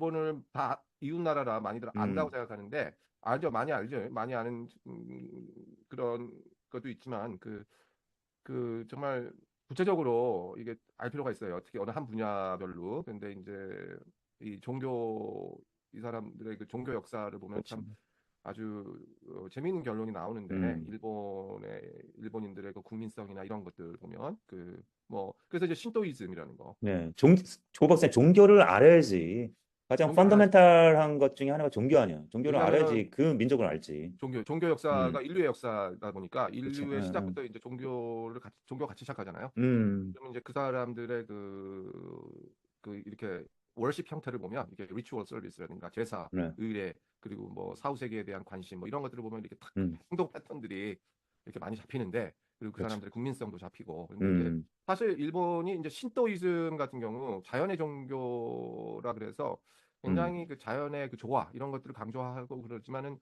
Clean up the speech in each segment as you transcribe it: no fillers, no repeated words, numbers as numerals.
일본을 다 이웃 나라라 많이들 안다고 음, 생각하는데 알죠, 많이 알죠, 많이 아는 그런 것도 있지만 그 정말 구체적으로 이게 알 필요가 있어요. 어떻게 어느 한 분야별로. 근데 이제 이 종교 이 사람들의 그 종교 역사를 보면 그렇지. 참 아주 재미있는 결론이 나오는데 음, 일본인들의 그 국민성이나 이런 것들 보면 그 뭐 그래서 이제 신도이즘이라는 거 네. 조 박사님, 종교를 알아야지. 가장 종교 알아야지. 펀더멘탈한 것 중에 하나가 종교 아니야. 종교를 왜냐하면은 알아야지 그 민족을 알지. 종교 역사가 음, 인류의 역사다 보니까 그렇지. 인류의 시작부터 이제 종교 같이 시작하잖아요. 음, 그러면 이제 그 사람들의 그 이렇게 월십 형태를 보면 이게 리추얼 서비스라든가 제사, 네. 의례 그리고 뭐 사후 세계에 대한 관심 뭐 이런 것들을 보면 이렇게 탁 음, 행동 패턴들이 이렇게 많이 잡히는데 그리고 그 그렇죠. 사람들의 국민성도 잡히고 근데 이제 음, 사실 일본이 이제 신도이즘 같은 경우 자연의 종교라 그래서 음, 굉장히 그 자연의 그 조화 이런 것들을 강조하고 그러지만은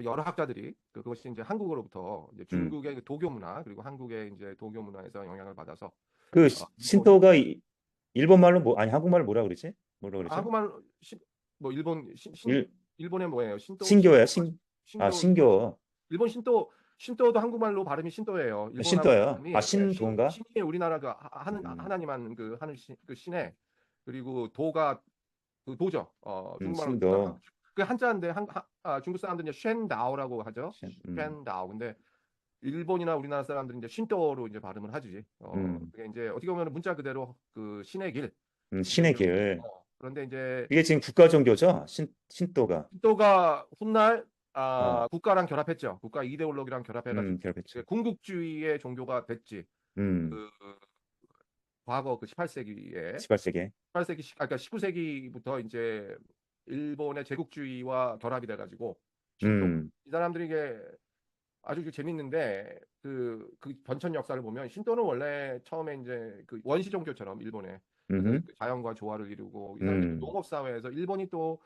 여러 학자들이 그것이 이제 한국으로부터 이제 음. 중국의 그 도교 문화 그리고 한국의 이제 도교 문화에서 영향을 받아서 그 일본 신도가 일본 말로 뭐, 아니, 한국말로 뭐라 그러지? 뭐라 그러죠? 한국말 뭐 일, 일본의 뭐예요? 신교야, 신교 신교. 일본 신도도 한국말로 발음이 신도예요. 일본하고 신도야. 발음이 아, 신도인가? 신이 우리나라 그 음, 하나님한 그 하늘 그 신에 그리고 도가 그 도죠. 중국말로 신도. 그 한자인데 중국 사람들은 이제 쉔다오라고 하죠. 음, 쉔다오. 근데 일본이나 우리나라 사람들은 이제 신도로 이제 발음을 하지. 음, 그게 이제 어떻게 보면 문자 그대로 그 신의 길. 신의 길. 그런데 이제 이게 지금 국가 종교죠? 신도가. 신도가 훗날 어, 국가랑 결합했죠. 국가 이데올로기랑 결합해가지고 결합했죠. 군국주의의 종교가 됐지. 음, 그 과거 그 18세기에 18세기. 18세기 그러니까 19세기부터 이제 일본의 제국주의와 결합이 돼가지고 신도 음, 이 사람들이 이게 아주 재밌는데 그 번천 역사를 보면 신도는 원래 처음에 이제 그 원시 종교처럼 일본에 그래서 음, 그 자연과 조화를 이루고 이 사람들이 음, 농업 사회에서 일본이 또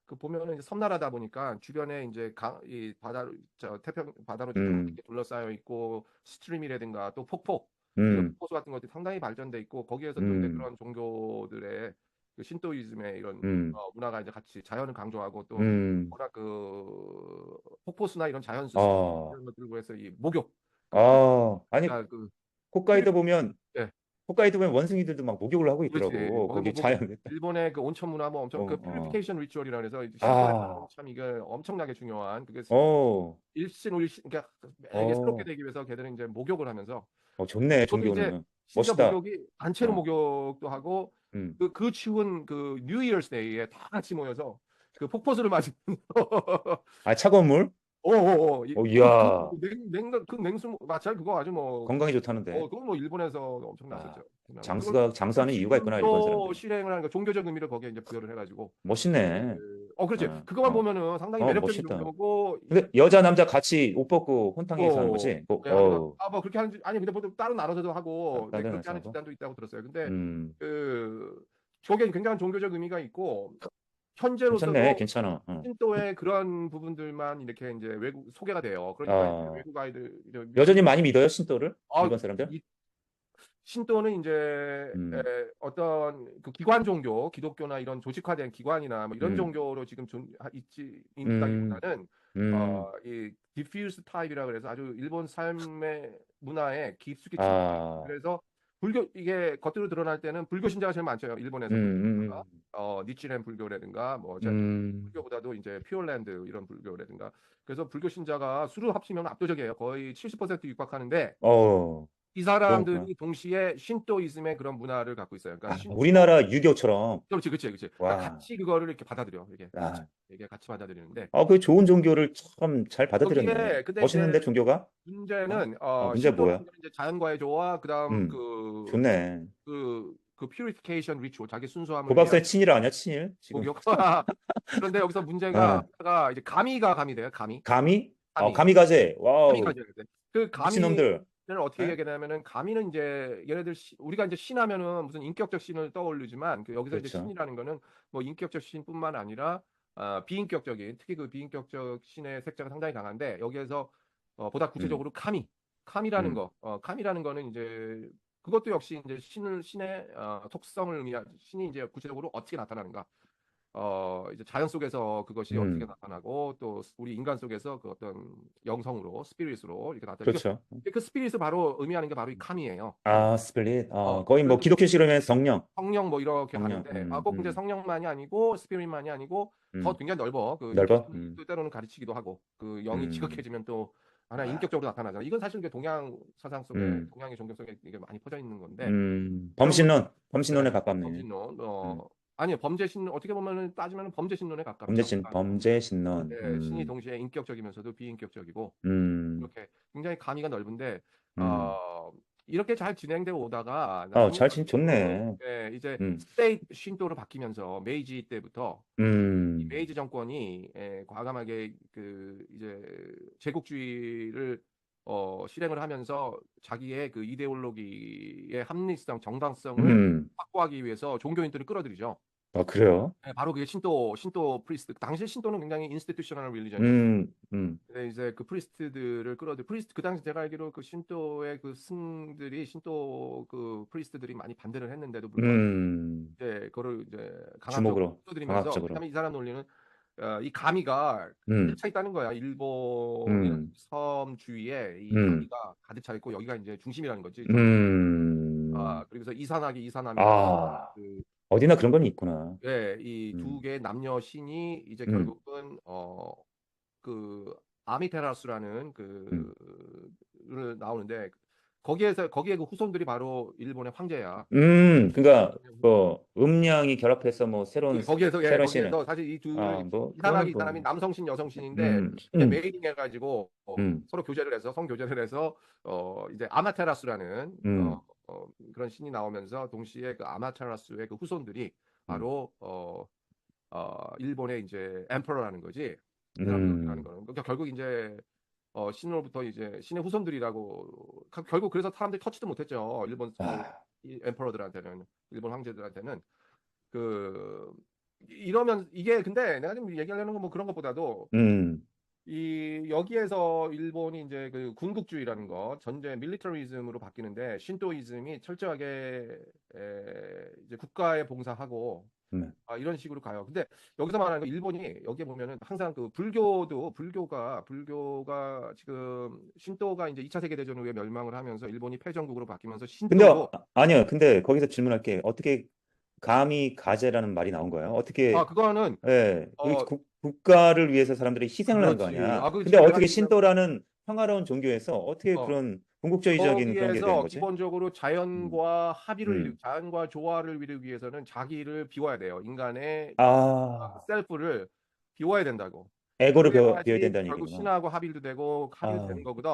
그 보면은 이제 섬나라다 보니까 주변에 이제 이 바다 저 태평 바다로 다 음, 이렇게 둘러싸여 있고 스트림이라든가 또 폭포 이런 음, 폭포수 같은 것들이 상당히 발전돼 있고 거기에서 또 이제 음, 그런 종교들의 그 신도이즘의 이런 음, 문화가 이제 같이 자연을 강조하고 또 음. 워낙 그 폭포수나 이런 자연수 스트림 어, 이런 것들고 해서 이 목욕 아니, 그러니까 그 홋카이도 보면, 예, 호카이도 보면 원숭이들도 막 목욕을 하고 그렇지. 있더라고. 거기 거기 뭐 자연. 일본의 그 온천 문화 뭐 어, 엄청 그 어. 퓨리피케이션 리추얼이라 그래서 이제 신도에서는 아, 참 이게 엄청나게 중요한 그게 어, 일신일신 그러니까 매일 새롭게 어, 되기 위해서 걔들은 이제 목욕을 하면서 좋네, 그것도 이제 종교는. 심지어 멋있다. 목욕이 단체로 어, 목욕도 하고 음. 그 추운 그 뉴 이어스 데이에 다 같이 모여서 그 폭포수를 맞으면서 아, 차가운 물? 오오오 이야, 그 냉수 마찰 그거 아주 뭐 건강에 좋다는데. 그건 뭐 일본에서 엄청 아, 났었죠. 그나마 그걸 장수하는 이유가 있구나, 일본 지금도 사람들이. 실행을 하는 거 종교적 의미를 거기에 이제 부여를 해가지고 멋있네. 그렇지 어, 그거만 어, 보면은 상당히 매력적인 멋있다. 종교고 근데 여자, 남자 같이 옷 벗고 혼탕에서 하는 거지? 네, 하면서 뭐 그렇게 하는 아니 근데 뭐 따로 나눠서도 하고 네, 그렇게 다른 하는 하고. 집단도 있다고 들었어요. 근데 음, 그 저게 굉장한 종교적 의미가 있고 괜찮네, 현재로서도 괜찮아. 신도의 그런 부분들만 이렇게 이제 외국 소개가 돼요. 그러니까 이제 어, 외국 아이들 여전히 많이 믿어요, 신도를? 아, 일본 사람들? 이 신도는 이제 음, 어떤 그 기관 종교, 기독교나 이런 조직화된 기관이나 뭐 이런 음, 종교로 지금 음, 있다기보다는 음, 이 diffuse 타입이라 그래서 아주 일본 삶의 문화에 깊숙이 침투. 아, 그래서 불교 이게 겉으로 드러날 때는 불교 신자가 제일 많죠. 음, 일본에서 불교 신자가 음, 니치렌 불교라든가 뭐 음, 불교보다도 이제 퓨어랜드 이런 불교라든가 그래서 불교 신자가 수를 합치면 압도적이에요. 거의 70% 육박하는데 어, 이 그렇구나. 사람들이 동시에 신도이즘의 그런 문화를 갖고 있어요. 그러니까 아, 우리나라 유교처럼. 그렇지. 그러니까 와, 같이 그거를 이렇게 받아들여. 아, 이게 같이 받아들이는데 그 좋은 종교를 참 잘 받아들였네. 거기에 근데 이제 멋있는데, 종교가? 어? 문제는 문제 신도라는 뭐야? 건 이제 자연과의 조화, 그다음 음, 좋네. 그 퓨리피케이션 리추얼, 자기 고 순수함을 위한 박사의 친일 아니야, 친일? 지금. 목욕. 그런데 여기서 문제가 아, 하나가 이제 가미가 가미돼요. 가미? 가미. 가미가제. 와우, 가미까지 해야 돼. 그 미친놈들. 가미를 어떻게 예? 얘기하냐면은 가미는 이제 얘네들 우리가 이제 신하면은 무슨 인격적 신을 떠올리지만 그 여기서 이제 그렇죠. 신이라는 거는 뭐 인격적 신뿐만 아니라 비인격적인 특히 그 비인격적 신의 색채가 상당히 강한데 여기에서 보다 음, 구체적으로 카미라는 음, 거 카미라는 거는 이제 그것도 역시 이제 신의 속성을 의미한 신이 이제 구체적으로 어떻게 나타나는가 이제 자연 속에서 그것이 어떻게 음, 나타나고 또 우리 인간 속에서 그 어떤 영성으로 스피릿으로 이렇게 나타나. 그렇죠. 그 스피릿을 바로 의미하는 게 바로 이 카미예요. 이 아, 스플릿. 거의 뭐 그래서 기독교식으로 하면 성령, 성령 뭐 이렇게 성령. 가는데 꼭 이제 성령만이 아니고 스피릿만이 아니고 더 음, 굉장히 넓어. 그 넓어. 인격도 때로는 가르치기도 하고 그 영이 음, 지극해지면 또 하나 아, 인격적으로 나타나잖아. 이건 사실 그 동양 사상 속에 음, 동양의 종교 속에 이게 많이 퍼져 있는 건데 그런 것 범신론에 가깝네. 범신론 음, 아니요 범죄 신론 어떻게 보면은 따지면 범죄 신론에 가깝죠. 범죄 신론. 신이 동시에 인격적이면서도 비인격적이고 음, 이렇게 굉장히 가미가 넓은데 음. 이렇게 잘 진행되어 오다가 나중에 갈수록 좋네. 이제 음, 스테이트 신도로 바뀌면서 메이지 때부터 이 음, 메이지 정권이 과감하게 그 이제 제국주의를 실행을 하면서 자기의 그 이데올로기의 합리성, 정당성을 음. 확보하기 위해서 종교인들을 끌어들이죠. 그래요? 바로 그게 신도 프리스트. 당시 신도는 굉장히 인스티튜셔널 릴리전이었어요. 음, 근데 이제 그 프리스트들을 끌어들 프리스트 그 당시 제가 알기로 그 신도의 그 승들이 신도 그 프리스트들이 많이 반대를 했는데도 불구하고 음. 이제 그거를 이제 강압적으로 주목으로, 끌어들이면서 강압적으로. 그다음에 이 사람 논리는 이 가미가 가득 음, 차 있다는 거야. 일본이라는 음, 섬 주위에 이 음, 가미가 가득 차 있고 여기가 이제 중심이라는 거지. 음. 그래서 이산하기 이산하면 아, 그 어디나 그런 건 있구나. 이 두 음, 개의 남녀 신이 이제 음, 결국은 그 아미테라스라는 음. 그를 나오는데 거기에 그 후손들이 바로 일본의 황제야. 그러니까 뭐 음양이 결합해서 뭐 새로운 신을. 거기에서 사실 이 둘을 뭐 그거는 이산하기 이 뭐, 사람이 남성신 여성신인데 음, 이제 음, 메이팅 해가지고 음, 서로 교제를 해서 성교제를 해서 이제 아마테라스라는 음, 그런 신이 나오면서 동시에 그 아마테라스의 그 후손들이 음, 바로 일본의 이제 엠퍼러라는 거지. 이 사람들이라는 음. 거는 그러니까 결국 이제 신으로부터 이제 신의 후손들이라고 결국 그래서 사람들이 터치도 못했죠. 일본 아, 이 엠퍼러들한테는 일본 황제들한테는 그 이러면 이게 근데 내가 지금 얘기하려는 건 뭐 그런 것보다도 음, 이 여기에서 일본이 이제 그 군국주의라는 거 전제 밀리터리즘으로 바뀌는데 신도이즘이 철저하게 이제 국가에 봉사하고 음. 이런 식으로 가요. 근데 여기서 말하는 거 일본이 여기에 보면은 항상 그 불교가 지금 신도가 이제 2차 세계대전 후에 멸망을 하면서 일본이 패전국으로 바뀌면서 근데 신도도 아니요. 근데 거기서 질문할게. 어떻게 감히 가제라는 말이 나온 거예요? 어떻게 그거는 어 국가를 위해서 사람들이 희생을 한 거 그렇지. 아니야? 그 근데 지금 내가 어떻게 얘기하는 신도라는 평화로운 종교에서 어떻게 어 그런 궁극주의적인 그런 게 되는 거기에서 거지? 기본적으로 음, 음. 자연과 조화를 이루기 위해서는 자기를 비워야 돼요. 인간의 아, 셀프를 비워야 된다고. 에고를 비워야 그래야지 된다는 결국 얘기구나. 신하고 합일도 되고 합일 아, 되는 거거든.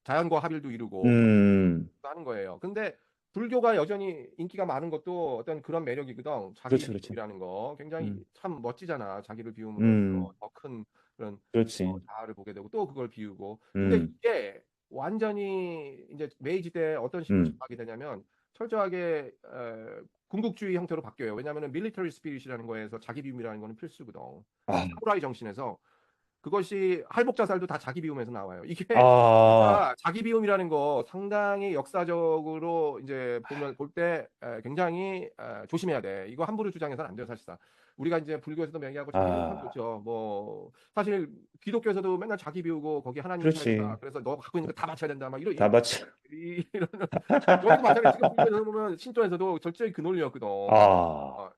자연과 합일도 이루고 그런 음, 하는 거예요. 근데 불교가 여전히 인기가 많은 것도 어떤 그런 매력이거든. 자기 그렇지, 그렇지. 비움이라는 거 굉장히 음, 참 멋지잖아. 자기를 비움으로써 음, 더 큰 그런 그렇지. 자아를 보게 되고 또 그걸 비우고. 근데 음, 이게 완전히 이제 메이지 때 어떤 식으로 음, 전락이 되냐면 철저하게 군국주의 형태로 바뀌어요. 왜냐하면 밀리터리 스피릿이라는 거에서 자기 비움이라는 거는 필수거든. 아, 사무라이 정신에서 그것이 할복 자살도 다 자기 비움에서 나와요. 이게 아, 자기 비움이라는 거 상당히 역사적으로 이제 볼 때 굉장히 조심해야 돼. 이거 함부로 주장해서는 안 돼요, 사실상. 우리가 이제 불교에서도 얘기하고 자기 비움 참 아, 좋죠. 뭐 사실 기독교에서도 맨날 자기 비우고 거기 하나님 차례다. 그렇지. 그래서 너 갖고 있는 거 다 바쳐야 된다. 막 이런 다 이런 맞춰. 이런 여기도 마찬가지. 지금 불교에서 보면 신조에서도 절제의 그 논리였거든. 아.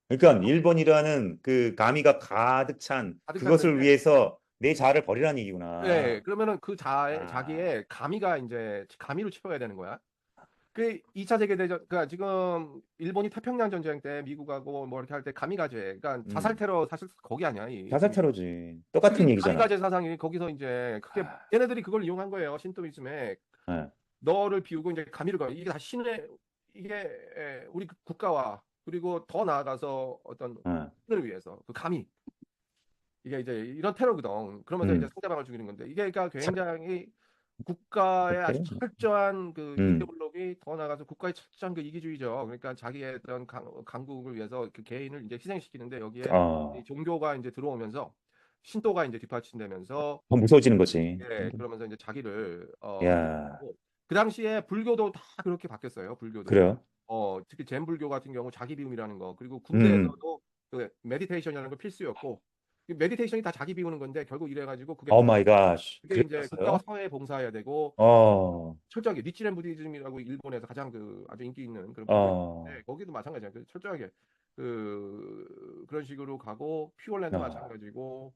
그러니까 일본이라는 그 가미가 가득 찬 가득 그것을 찼는데 위해서 내 자아를 버리라는 네, 얘기구나. 그러면은 아, 자기의 가미가 이제 가미를 채워야 되는 거야. 그 2차 세계대전, 그러니까 지금 일본이 태평양 전쟁 때 미국하고 뭐 이렇게 할 때 가미가제, 그러니까 자살 음, 테러 사실 거기 아니야. 자살 테러지. 그게 똑같은 얘기잖아. 가미가제 사상이 거기서 이제 그게 아, 얘네들이 그걸 이용한 거예요. 신토이즘에 예, 너를 비우고 이제 가미를 가. 이게 다 신의 이게 우리 국가와 그리고 더 나아가서 어떤 예. 신을 위해서 그 가미 이게 이제 이런 테러거든. 그러면서 이제 음, 상대방을 죽이는 건데 이게 그러니까 자, 굉장히 국가의 아주 그래? 철저한 그 음, 이데올로기 더 나아가서 국가의 철저한 그 이기주의죠. 그러니까 자기의 어떤 강국을 위해서 그 개인을 이제 희생시키는데 여기에 이 어, 종교가 이제 들어오면서 신도가 이제 뒷받침되면서 더 무서워지는 거지. 그러면서 이제 자기를 야, 비우고 그 당시에 불교도 다 그렇게 바뀌었어요. 불교도 그래요? 특히 젠 불교 같은 경우 자기 비움이라는 거 그리고 음, 군대에서도 그 메디테이션이라는 건 필수였고 이 메디테이션이 다 자기 비우는 건데 결국 이래가지고 오 마이 갓. 그게 이제 국가와 그랬어요? 사회에 봉사해야 되고 어, 철저하게 니치렌 부디즘이라고 일본에서 가장 그 아주 인기 있는 그런 부디즘인데 어, 거기도 마찬가지야. 그 철저하게 그런 식으로 가고 퓨어랜드 어, 마찬가지고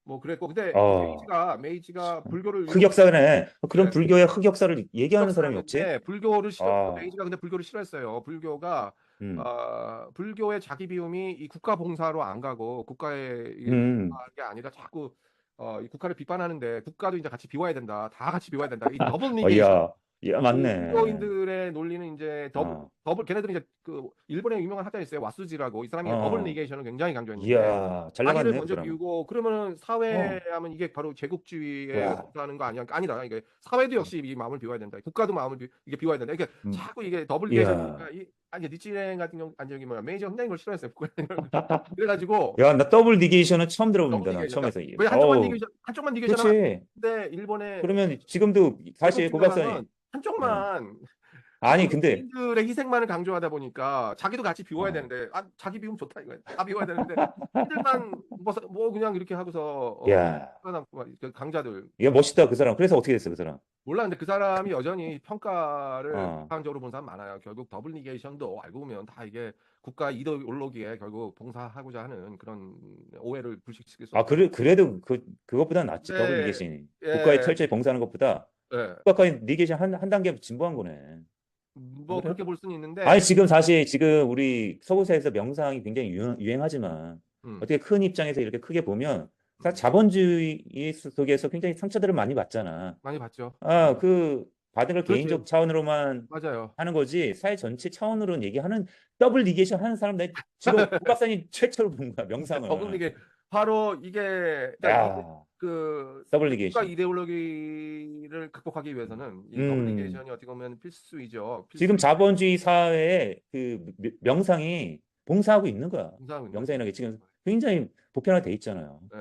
뭐 그랬고 근데 어. 메이지가 불교를 일본 흑역사네. 그런 네, 불교의 흑역사를 얘기하는 사람이 없지? 흑역사였는데 불교를 싫어 아, 메이지가 근데 불교를 싫어했어요. 불교가 음, 불교의 자기 비움이 이 국가 봉사로 안 가고 국가에 이게 음. 게 아니라 자꾸 이 국가를 비판하는데 국가도 이제 같이 비워야 된다. 다 같이 비워야 된다. 이 더블 니게이션 야, 야, 이 맞네. 불교인들의 논리는 이제 어, 걔네들이 이제 그 일본의 유명한 학자 있어요. 와스지라고 이 사람이 더블 어, 니게이션을 굉장히 강조했는데 이야, 잘 자기를 나갔네, 그 먼저 사람은. 비우고 그러면은 어, 사회하면 이게 바로 제국주의에 와, 봉사하는 거 아니야? 아니다. 이게 사회도 역시 이 마음을 비워야 된다. 국가도 이게 비워야 된다. 이게 음, 자꾸 이게 더블 이야. 니게이션이니까 이 아니 니치레 같은 경우 아니 저기 뭐야 메이저 굉장히 걸 싫어했어요. 그래가지고 야, 나 더블 니게이션은 처음 더블 들어봅니다, 난 니게이션. 그러니까 처음에서. 왜 어우, 한쪽만 니게이션 하면 안 그렇지. 되는데 일본의 그러면 지금도, 다시 고 박사님. 제국주의자랑은 예. 한쪽만 아니, 근데, 개인들의 희생만을 강조하다 보니까 자기도 같이 비워야 어, 되는데 자기 비우면 좋다 이거야. 다 비워야 되는데 이들만 뭐 그냥 이렇게 하고서 야, 살아남고 그 강자들 이게 멋있다, 그 사람. 그래서 어떻게 됐어, 그 사람? 몰라 근데 그 사람이 여전히 평가를 어. 비판적으로 본 사람 많아요. 결국 더블 니게이션도 알고 보면 다 이게 국가 이데올로기에 결국 봉사하고자 하는 그런 오해를 불식시킬 수 아, 없다. 그래도 그것보다 낫지, 더블 네, 니게이션이. 국가에 예, 철저히 봉사하는 것보다 예. 국가까지 니게이션 한 단계 진보한 거네. 안 뭐 그래? 그렇게 볼 수는 아니, 있는데, 지금 우리 서구사에서 명상이 굉장히 유행하지만 음, 어떻게 큰 입장에서 이렇게 크게 보면 다 자본주의 속에서 굉장히 상처들을 많이 받잖아. 많이 봤죠. 아, 그 받은 걸 그렇지, 개인적 차원으로만 맞아요. 하는 거지 사회 전체 차원으로는 얘기하는 더블 니게이션 하는 사람 내 지금 고 박사님 최초로 본 거야, 더블 명상을. 이게 바로 이게 그러니까 이게 야, 그 더블 국가 니게이션. 이데올로기를 극복하기 위해서는 이 더블 음. 니게이션이 어떻게 보면 필수이죠. 지금 필수이고 자본주의 사회에 그 명상이 봉사하고 있는 거야. 공사하고 있는 거죠. 명상이라는 게 지금 굉장히 보편화돼 있잖아요. 예.